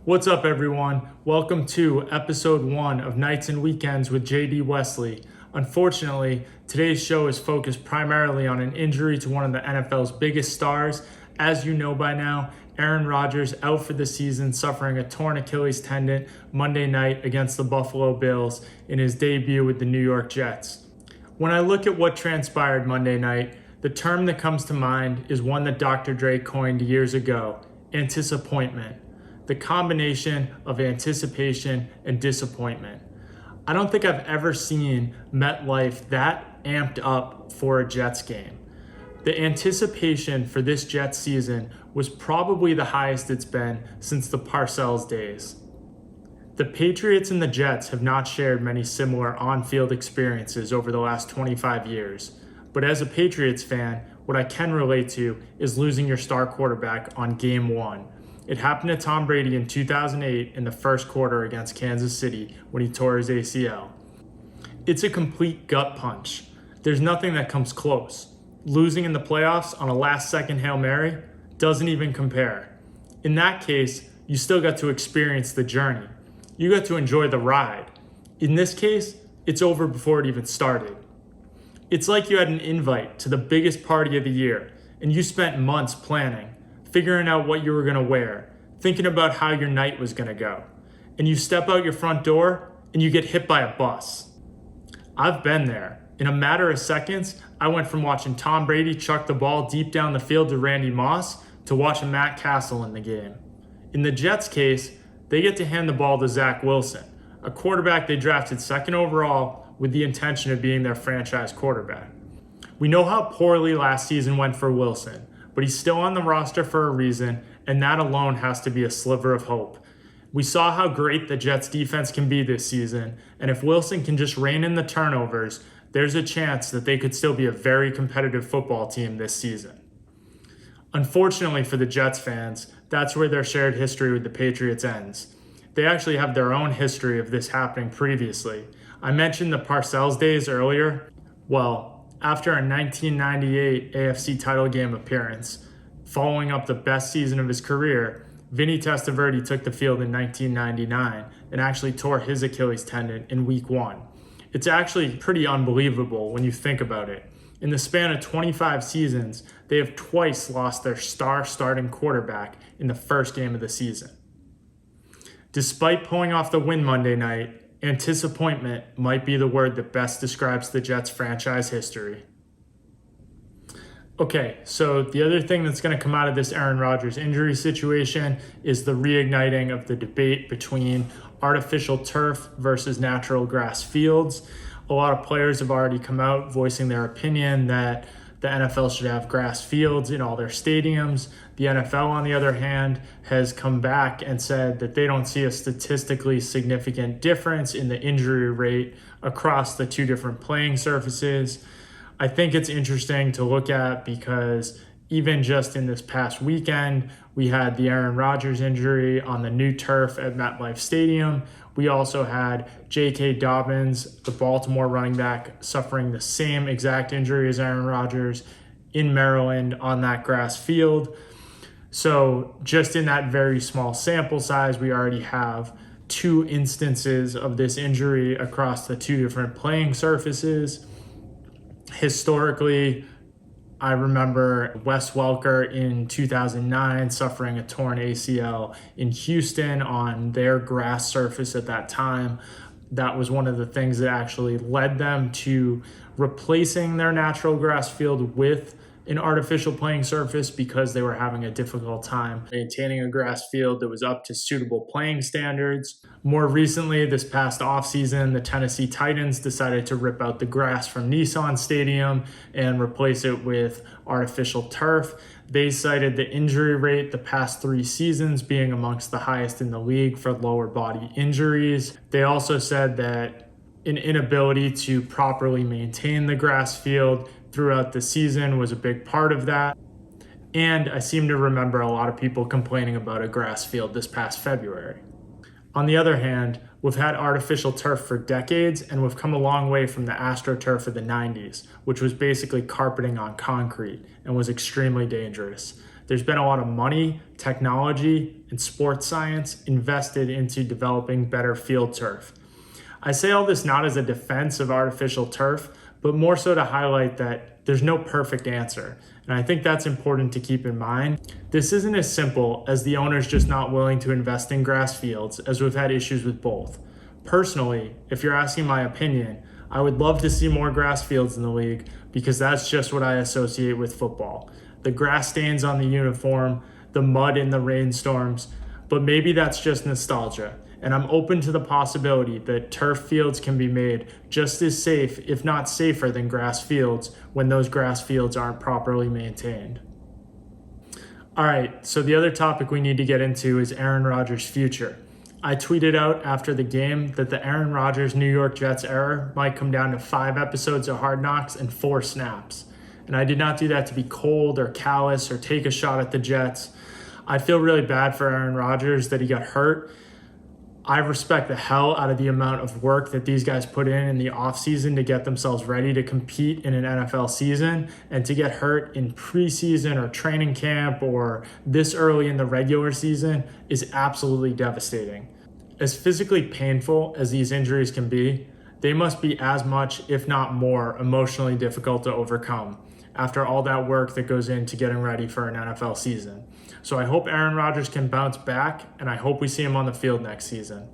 What's up, everyone? Welcome to episode 1 of Nights and Weekends with JD Wesley. Unfortunately, today's show is focused primarily on an injury to one of the NFL's biggest stars. As you know by now, Aaron Rodgers out for the season, suffering a torn Achilles tendon Monday night against the Buffalo Bills in his debut with the New York Jets. When I look at what transpired Monday night, the term that comes to mind is one that Dr. Dre coined years ago: anticipantment. The combination of anticipation and disappointment. I don't think I've ever seen MetLife that amped up for a Jets game. The anticipation for this Jets season was probably the highest it's been since the Parcells days. The Patriots and the Jets have not shared many similar on-field experiences over the last 25 years. But as a Patriots fan, what I can relate to is losing your star quarterback on game 1. It happened to Tom Brady in 2008 in the first quarter against Kansas City when he tore his ACL. It's a complete gut punch. There's nothing that comes close. Losing in the playoffs on a last-second Hail Mary doesn't even compare. In that case, you still got to experience the journey. You got to enjoy the ride. In this case, it's over before it even started. It's like you had an invite to the biggest party of the year, and you spent months planning, figuring out what you were going to wear, thinking about how your night was going to go. And you step out your front door and you get hit by a bus. I've been there. In a matter of seconds, I went from watching Tom Brady chuck the ball deep down the field to Randy Moss to watching Matt Castle in the game. In the Jets' case, they get to hand the ball to Zach Wilson, a quarterback they drafted second overall with the intention of being their franchise quarterback. We know how poorly last season went for Wilson, but he's still on the roster for a reason, and that alone has to be a sliver of hope. We saw how great the Jets defense can be this season, and if Wilson can just rein in the turnovers, there's a chance that they could still be a very competitive football team this season. Unfortunately for the Jets fans, that's where their shared history with the Patriots ends. They actually have their own history of this happening previously. I mentioned the Parcells days earlier. Well, after a 1998 AFC title game appearance, following up the best season of his career, Vinny Testaverde took the field in 1999 and actually tore his Achilles tendon in week 1. It's actually pretty unbelievable when you think about it. In the span of 25 seasons, they have twice lost their star starting quarterback in the first game of the season. Despite pulling off the win Monday night, anticipantment might be the word that best describes the Jets' franchise history. Okay, so the other thing that's going to come out of this Aaron Rodgers injury situation is the reigniting of the debate between artificial turf versus natural grass fields. A lot of players have already come out voicing their opinion that the NFL should have grass fields in all their stadiums. The NFL, on the other hand, has come back and said that they don't see a statistically significant difference in the injury rate across the two different playing surfaces. I think it's interesting to look at because even just in this past weekend, we had the Aaron Rodgers injury on the new turf at MetLife Stadium. We also had J.K. Dobbins, the Baltimore running back, suffering the same exact injury as Aaron Rodgers in Maryland on that grass field. So just in that very small sample size, we already have 2 instances of this injury across the 2 different playing surfaces. Historically, I remember Wes Welker in 2009 suffering a torn ACL in Houston on their grass surface at that time. That was one of the things that actually led them to replacing their natural grass field with an artificial playing surface because they were having a difficult time maintaining a grass field that was up to suitable playing standards. More recently, this past offseason, the Tennessee Titans decided to rip out the grass from Nissan Stadium and replace it with artificial turf. They cited the injury rate the past 3 seasons being amongst the highest in the league for lower body injuries. They also said that an inability to properly maintain the grass field throughout the season was a big part of that. And I seem to remember a lot of people complaining about a grass field this past February. On the other hand, we've had artificial turf for decades, and we've come a long way from the AstroTurf of the 90s, which was basically carpeting on concrete and was extremely dangerous. There's been a lot of money, technology, and sports science invested into developing better field turf. I say all this not as a defense of artificial turf, but more so to highlight that there's no perfect answer. And I think that's important to keep in mind. This isn't as simple as the owner's just not willing to invest in grass fields, as we've had issues with both. Personally, if you're asking my opinion, I would love to see more grass fields in the league because that's just what I associate with football. The grass stains on the uniform, the mud in the rainstorms, but maybe that's just nostalgia. And I'm open to the possibility that turf fields can be made just as safe, if not safer, than grass fields when those grass fields aren't properly maintained. All right, so the other topic we need to get into is Aaron Rodgers' future. I tweeted out after the game that the Aaron Rodgers New York Jets era might come down to 5 episodes of Hard Knocks and 4 snaps. And I did not do that to be cold or callous or take a shot at the Jets. I feel really bad for Aaron Rodgers that he got hurt. I respect the hell out of the amount of work that these guys put in the offseason to get themselves ready to compete in an NFL season, and to get hurt in preseason or training camp or this early in the regular season is absolutely devastating. As physically painful as these injuries can be, they must be as much, if not more, emotionally difficult to overcome after all that work that goes into getting ready for an NFL season. So I hope Aaron Rodgers can bounce back, and I hope we see him on the field next season.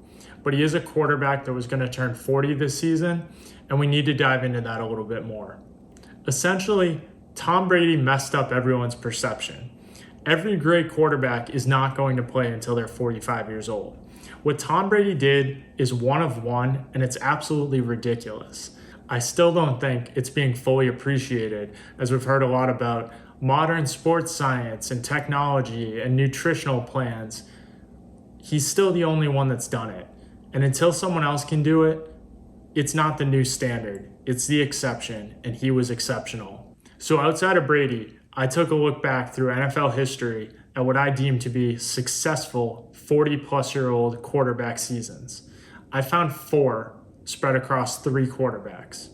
But he is a quarterback that was going to turn 40 this season, and we need to dive into that a little bit more. Essentially, Tom Brady messed up everyone's perception. Every great quarterback is not going to play until they're 45 years old. What Tom Brady did is one of one, and it's absolutely ridiculous. I still don't think it's being fully appreciated, as we've heard a lot about modern sports science and technology and nutritional plans. He's still the only one that's done it. And until someone else can do it, it's not the new standard. It's the exception, and he was exceptional. So outside of Brady, I took a look back through NFL history at what I deem to be successful 40-plus-year-old quarterback seasons. I found 4 spread across 3 quarterbacks.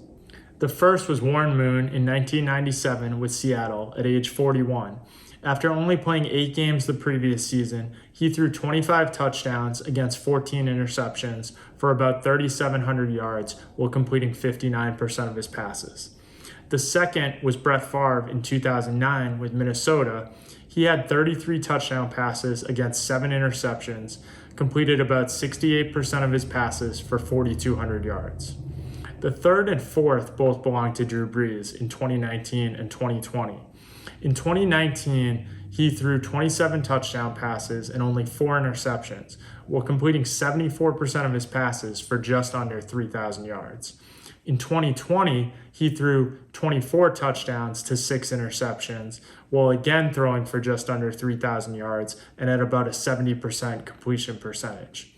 The first was Warren Moon in 1997 with Seattle at age 41. After only playing 8 games the previous season, he threw 25 touchdowns against 14 interceptions for about 3,700 yards while completing 59% of his passes. The second was Brett Favre in 2009 with Minnesota. He had 33 touchdown passes against 7 interceptions, completed about 68% of his passes for 4,200 yards. The third and fourth both belonged to Drew Brees in 2019 and 2020. In 2019, he threw 27 touchdown passes and only 4 interceptions, while completing 74% of his passes for just under 3,000 yards. In 2020, he threw 24 touchdowns to 6 interceptions, while again throwing for just under 3,000 yards and at about a 70% completion percentage.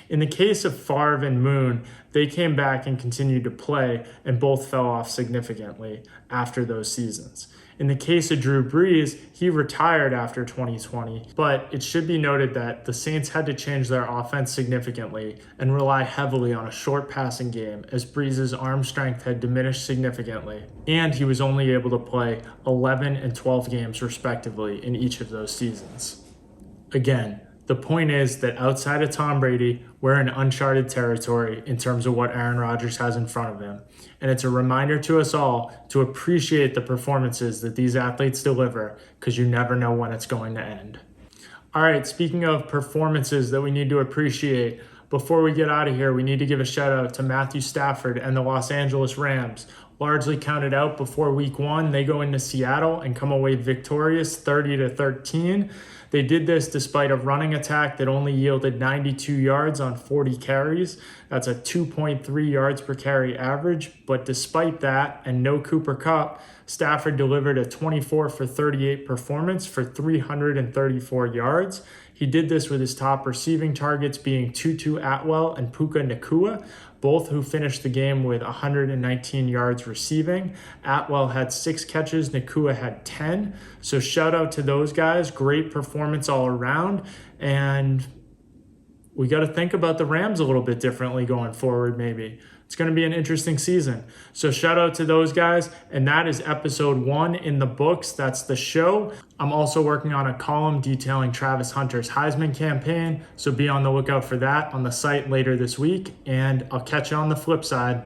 In the case of Favre and Moon, they came back and continued to play, and both fell off significantly after those seasons. In the case of Drew Brees, he retired after 2020, but it should be noted that the Saints had to change their offense significantly and rely heavily on a short passing game, as Brees' arm strength had diminished significantly, and he was only able to play 11 and 12 games respectively in each of those seasons. Again, the point is that outside of Tom Brady, we're in uncharted territory in terms of what Aaron Rodgers has in front of him. And it's a reminder to us all to appreciate the performances that these athletes deliver, because you never know when it's going to end. All right, speaking of performances that we need to appreciate, before we get out of here, we need to give a shout out to Matthew Stafford and the Los Angeles Rams. Largely counted out before week 1, they go into Seattle and come away victorious 30-13. They did this despite a running attack that only yielded 92 yards on 40 carries. That's a 2.3 yards per carry average. But despite that, and no Cooper Kupp, Stafford delivered a 24 for 38 performance for 334 yards. He did this with his top receiving targets being Tutu Atwell and Puka Nacua, both who finished the game with 119 yards receiving. Atwell had 6 catches, Nacua had 10. So shout out to those guys. Great performance all around. And we got to think about the Rams a little bit differently going forward maybe. It's going to be an interesting season. So shout out to those guys. And that is episode 1 in the books. That's the show. I'm also working on a column detailing Travis Hunter's Heisman campaign. So be on the lookout for that on the site later this week. And I'll catch you on the flip side.